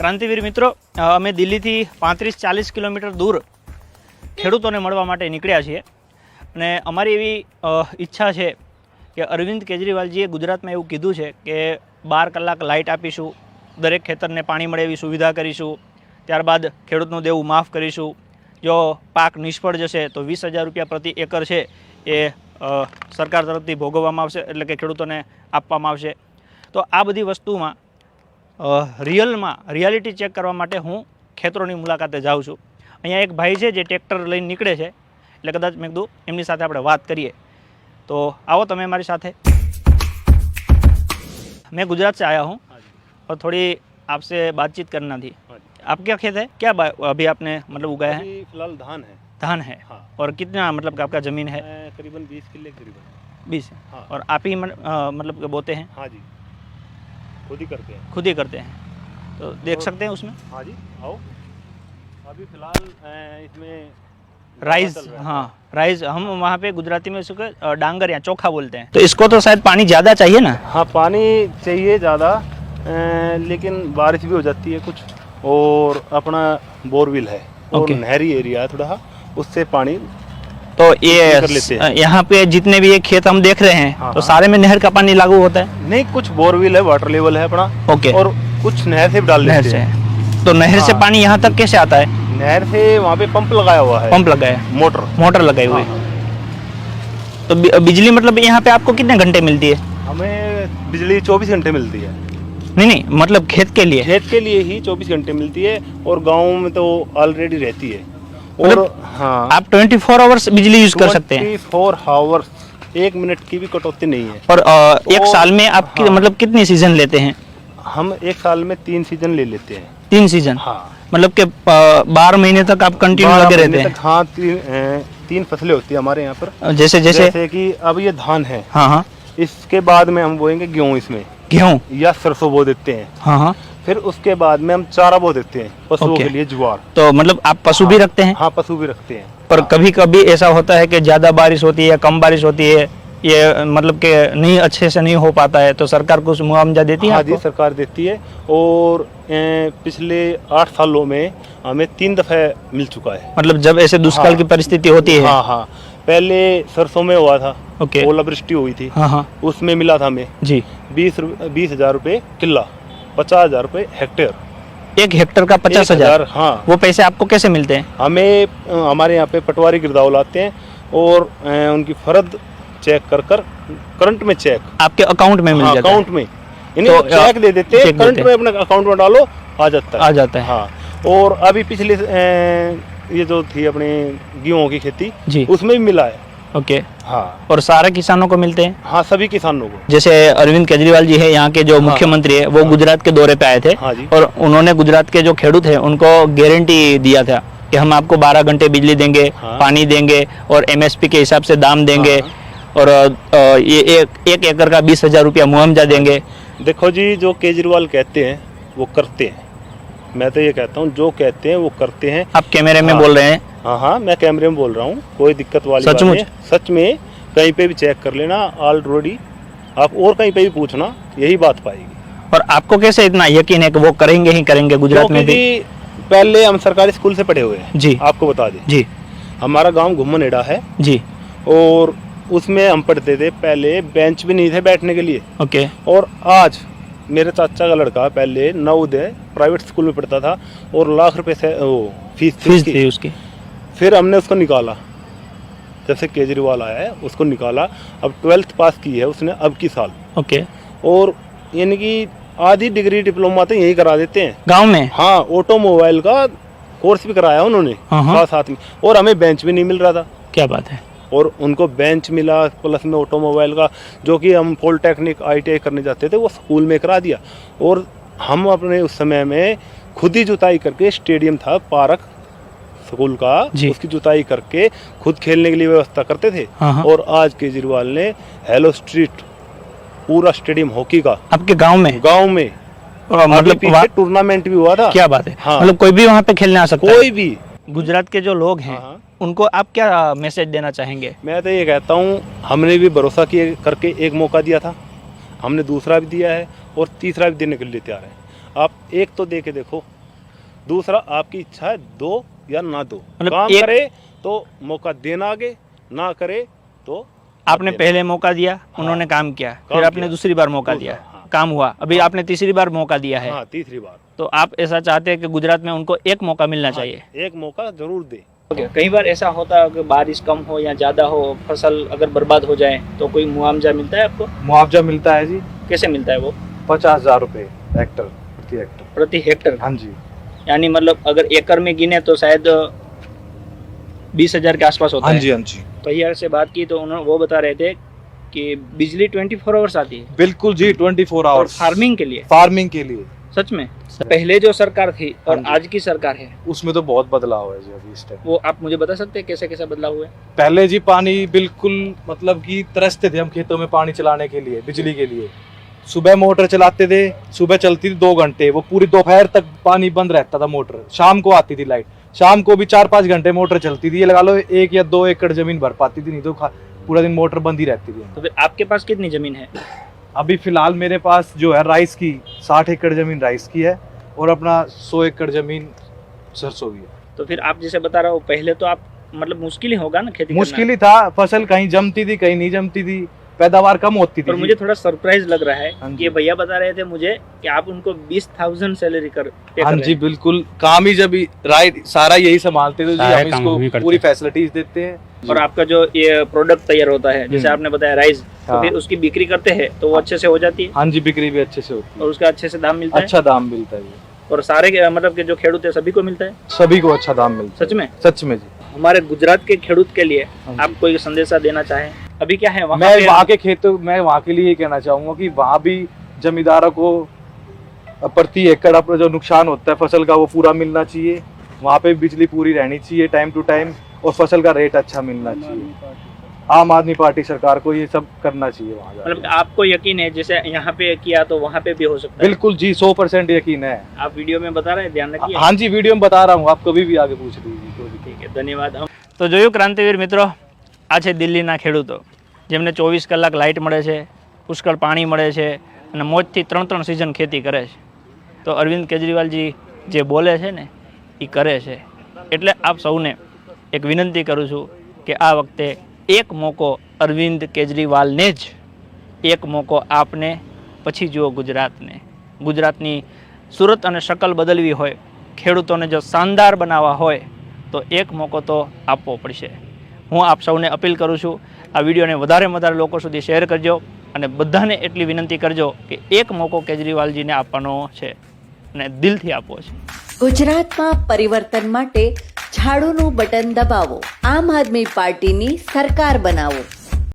ક્રાંતિવીર મિત્રો, અમે દિલ્હીથી 35-40 કિલોમીટર દૂર ખેડૂતોને મળવા માટે નીકળ્યા છીએ અને અમારી એવી ઈચ્છા છે કે અરવિંદ કેજરીવાલજીએ ગુજરાતમાં એવું કીધું છે કે 12 કલાક લાઇટ આપીશું, દરેક ખેતરને પાણી મળે એવી સુવિધા કરીશું, ત્યારબાદ ખેડૂતનું દેવું માફ કરીશું, જો પાક નિષ્ફળ જશે તો 20,000 રૂપિયા પ્રતિ એકર છે એ સરકાર તરફથી ભોગવવામાં આવશે, એટલે કે ખેડૂતોને આપવામાં આવશે। તો આ બધી વસ્તુમાં રિયાલિટી ચેક કરવા માટે હું ખેતરોની મુલાકાતે જાઉં છું। અહીંયા એક ભાઈ છે જે ટ્રેક્ટર લઈને નીકળે છે, એટલે કદાચ મેં કીધું એમની સાથે આપણે વાત કરીએ। तो आओ તમે हमारी साथ। मैं गुजरात से आया हूँ और थोड़ी आपसे बातचीत करना थी। आप क्या खेत है, क्या अभी आपने मतलब उगाया है? फिलहाल धान है। धान है, हाँ। और कितना मतलब आपका ज़मीन है? करीबन 20 किले करीबन। 20, हाँ। और आप ही मतलब बोते हैं? हाँ जी, खुद ही करते हैं। खुद ही करते हैं, तो देख सकते हैं उसमें? हाँ जी, आओ। अभी फिलहाल इसमें राइस, हाँ राइस, हम वहाँ पे गुजराती में इसको डांगर या चोखा बोलते हैं। तो इसको तो शायद पानी ज़्यादा चाहिए ना? हाँ, पानी चाहिए ज़्यादा, लेकिन बारिश भी हो जाती है कुछ, और अपना बोरवेल है और नहरी एरिया है थोड़ा, उससे पानी तो ये यहाँ पे जितने भी ये खेत हम देख रहे हैं, हाँ, तो सारे में नहर का पानी लागू होता है? नहीं, कुछ बोरवेल है, वाटर लेवल है अपना, ओके, और कुछ नहर से भी डाल देते हैं। तो नहर से पानी यहाँ तक कैसे आता है? नहर से वहाँ पे पंप लगाया हुआ है। पंप लगाया है, मोटर लगाई हुई है। हाँ। तो बिजली मतलब यहाँ पे आपको कितने घंटे मिलती है? हमें बिजली 24 घंटे मिलती है। नहीं, मतलब खेत के लिए? खेत के लिए ही 24 घंटे मिलती है, और गाँव में तो ऑलरेडी रहती है। और हाँ, आप 24 आवर्स बिजली यूज कर सकते हैं? 24 आवर्स, 1 मिनट की भी कटौती नहीं है। और एक साल में आप मतलब कितनी सीजन लेते हैं? हम एक साल में 3 सीजन ले लेते हैं। 3 सीजन? हाँ, मतलब के 12 महीने तक आप कंटिन्यू लगे रहते हैं? हाँ, 3 फसलें होती है हमारे यहाँ पर। जैसे कि अब ये धान है, हाँ हाँ, इसके बाद में हम बोएंगे गेहूँ, इसमें गेहूँ या सरसों बो देते हैं। हाँ हाँ, फिर उसके बाद में हम चारा बो देते हैं पशुओं के लिए, ज्वार। तो मतलब आप पशु भी रखते हैं? हाँ, पशु भी रखते हैं। पर कभी कभी ऐसा होता है कि ज़्यादा बारिश होती है या कम बारिश होती है, ये मतलब कि नहीं अच्छे से नहीं हो पाता है, तो सरकार कुछ मुआवजा देती है? हाँ जी, सरकार देती है, और पिछले 8 सालों में हमें 3 दफे मिल चुका है। मतलब जब ऐसे दुष्काल की परिस्थिति होती है? हाँ हाँ, पहले सरसों में हुआ था, ओके, ओलावृष्टि हुई थी, हाँ हाँ, उसमें मिला था हमें जी 20,000 रुपये किला, 50,000 रुपये हेक्टेयर। 1 हेक्टर का 50,000? हाँ। वो पैसे आपको कैसे मिलते हैं? हमें हमारे यहाँ पे पटवारी गिरदाव लाते हैं, और उनकी फर्द चेक कर करंट में चेक आपके अकाउंट में मिल जाता है? अकाउंट में, तो चेक दे देते हैं, करंट में अपने अकाउंट में डालो, आ जाता है। हाँ, और अभी पिछले ये जो थी अपने गेहूं की खेती जी, उसमें भी मिला है। ओके, हाँ। और सारे किसानों को मिलते हैं? हाँ, सभी किसानों को। जैसे अरविंद केजरीवाल जी है यहाँ के जो मुख्यमंत्री है, वो गुजरात के दौरे पे आए थे, और उन्होंने गुजरात के जो खेडूत है उनको गारंटी दिया था कि हम आपको 12 घंटे बिजली देंगे, पानी देंगे, और MSP के हिसाब से दाम देंगे, और ये एक एकड़ का 20,000 रुपया मुआवजा देंगे। देखो जी, जो केजरीवाल कहते हैं वो करते हैं। मैं तो ये कहता हूँ, जो कहते हैं वो करते हैं। आप कैमरे में बोल रहे हैं? हाँ हाँ, मैं कैमरे में बोल रहा हूँ, कोई दिक्कत वाली बात नहीं। सच में कहीं पे भी चेक कर लेना ऑलरेडी, आप और कहीं पे भी पूछना, यही बात पाएगी। और आपको कैसे इतना यकीन है कि वो करेंगे ही करेंगे गुजरात में भी? पहले हम सरकारी स्कूल से पढ़े हुए हैं जी, आपको बता दें जी। हमारा गाँव घुम्मनेड़ा है जी, और उसमें हम पढ़ते थे, पहले बेंच भी नहीं थे बैठने के लिए। ओके, और आज मेरे चाचा का लड़का पहले नवोदय प्राइवेट स्कूल में पढ़ता था, और लाख रुपए से वो फीस थी उसकी। फिर हमने उसको निकाला, जब से केजरीवाल आया है उसको निकाला। अब 12th पास की है उसने अब की साल। ओके, और यानी कि आधी डिग्री डिप्लोमा तो यही करा देते हैं गाँव में। हाँ, ऑटोमोबाइल का कोर्स भी कराया उन्होंने साथ में, और हमें बेंच भी नहीं मिल रहा था। क्या बात है। और उनको बेंच मिला, प्लस में ऑटोमोबाइल का, जो कि हम पॉलिटेक्निक ITI करने जाते थे, वो स्कूल में करा दिया। और हम अपने उस समय में खुद ही जुताई करके, स्टेडियम था पार्क स्कूल का, उसकी जुताई करके खुद खेलने के लिए व्यवस्था करते थे। और आज केजरीवाल ने हेलो स्ट्रीट पूरा स्टेडियम हॉकी का आपके गाँव में मतलब टूर्नामेंट भी हुआ था। क्या बात है। हाँ, मतलब कोई भी वहाँ पे खेलने आ सकता है? कोई भी। गुजरात के जो लोग हैं उनको आप क्या मैसेज देना चाहेंगे? मैं तो ये कहता हूँ, हमने भी भरोसा किए करके एक मौका दिया था, हमने दूसरा भी दिया है, और तीसरा भी देने के लिए तैयार है। आप एक तो दे के देखो, दूसरा आपकी इच्छा है दो या ना दो, मतलब काम एक- करे तो मौका देना आगे, ना करे तो आपने पहले मौका दिया, उन्होंने काम किया, फिर आपने किया। दूसरी बार मौका दूसरा, दिया, हाँ। काम हुआ, अभी आपने तीसरी बार मौका दिया है। हाँ, तीसरी बार। तो आप ऐसा चाहते हैं कि गुजरात में उनको एक मौका मिलना चाहिए। एक मौका जरूर दे। कई बार ऐसा होता है कि बारिश कम हो या ज्यादा हो, फसल अगर बर्बाद हो जाए तो कोई मुआवजा मिलता है आपको? मुआवजा मिलता है जी, कैसे मिलता है वो? 50,000 रुपए हेक्टर प्रति हेक्टर। प्रति हेक्टर? हाँ जी, यानी मतलब अगर एकड़ में गिने तो शायद 20,000 के आसपास होता हाँ है। जी, हाँ जी, भैया से बात की तो उन्होंने वो बता रहे थे कि बिजली 24 आवर्स आती है बिल्कुल जी, 24 और आवर्स फार्मिंग के लिए। फार्मिंग के लिए। सच में? पहले जो सरकार थी और हाँ जी। आज की सरकार है, उसमें तो बहुत बदलाव है जी अभी इस टाइम। वो आप मुझे बता सकते हैं कैसे कैसे बदलाव हुए? पहले जी पानी बिल्कुल मतलब कि तरसते थे हम खेतों में पानी चलाने के लिए, बिजली के लिए। सुबह मोटर चलाते थे, सुबह चलती थी 2 घंटे, वो पूरी दोपहर तक पानी बंद रहता था मोटर, शाम को आती थी लाइट, शाम को भी 4-5 घंटे मोटर चलती थी। ये लगा लो 1 या 2 एकड़ जमीन भर पाती थी, नहीं तो पूरा दिन मोटर बंद ही रहती थी। तो फिर आपके पास कितनी जमीन है? अभी फिलहाल मेरे पास जो है राइस की 60 एकड़ जमीन राइस की है और अपना 100 एकड़ जमीन सरसों की है। तो फिर आप जैसे बता रहे हो, पहले तो आप मतलब मुश्किल ही होगा ना खेती मुश्किल ही था, फसल कहीं जमती थी कहीं नहीं जमती थी, पैदावार कम होती थी। पर मुझे थोड़ा सरप्राइज लग रहा है हाँ कि जी। ये भैया बता रहे थे मुझे कि आप उनको 20,000 सैलरी पे कर हाँ रहे जी हैं। बिल्कुल, काम ही जब राइट सारा यही संभालते थे जी, सारे हम काम हम ही इसको करते पूरी हैं। फैसिलिटीज देते हैं। और आपका जो ये प्रोडक्ट तैयार होता है, जैसे आपने बताया राइस, तो हाँ। फिर उसकी बिक्री करते हैं तो वो अच्छे से हो जाती है हाँ जी, बिक्री भी अच्छे से होती और उसका अच्छे से दाम मिलता है, अच्छा दाम मिलता है जी। है और सारे मतलब के जो खेडूत है सभी को मिलता है। सभी को अच्छा दाम मिलता सच में? है, सच में जी। हमारे गुजरात के खेडूत के लिए हाँ जी। आप कोई संदेशा देना चाहें? अभी क्या है वहाँ मैं पे? वहाँ के खेतों, मैं वहाँ के लिए ये कहना चाहूंगा कि वहाँ भी जमींदारों को प्रति एकड़ अपना जो नुकसान होता है फसल का वो पूरा मिलना चाहिए। वहाँ पे बिजली पूरी रहनी चाहिए टाइम टू टाइम और फसल का रेट अच्छा मिलना चाहिए। आम आदमी पार्टी सरकार को ये सब करना चाहिए वहाँ जाके। मतलब आपको यकीन है जैसे यहाँ पे किया तो वहाँ पे भी हो सकता है? बिल्कुल जी, 100% यकीन है। आप वीडियो में बता रहे हैं, ध्यान रखिए। हाँ जी, वीडियो में बता रहा हूँ, आप कभी भी आगे पूछ लीजिए कोई भी। ठीक है, धन्यवाद। તો જોયું ક્રાંતિવીર મિત્રો, આ છે દિલ્હીના ખેડૂતો જેમને 24 કલાક લાઇટ મળે છે, પુષ્કળ પાણી મળે છે અને મોજથી 3 સિઝન ખેતી કરે છે। તો અરવિંદ કેજરીવાલજી જે બોલે છે ને એ કરે છે। એટલે આપ સૌને એક વિનંતી કરું છું કે આ વખતે એક મોકો અરવિંદ કેજરીવાલને જ, એક મોકો આપને, પછી જુઓ ગુજરાતને। ગુજરાતની સુરત અને શકલ બદલવી હોય, ખેડૂતોને જો શાનદાર બનાવવા હોય તો એક મોકો તો આપવો પડશે। હું આપ સૌને અપીલ કરું છું, આ વિડીયોને વધારે લોકો સુધી શેર કરજો અને બધાને એટલી વિનંતી કરજો કે એક મોકો કેજરીવાલજીને આપવાનો છે અને દિલથી આપવો છે। ગુજરાતમાં પરિવર્તન માટે ઝાડુનું બટન દબાવો, આમ આદમી પાર્ટીની સરકાર બનાવો।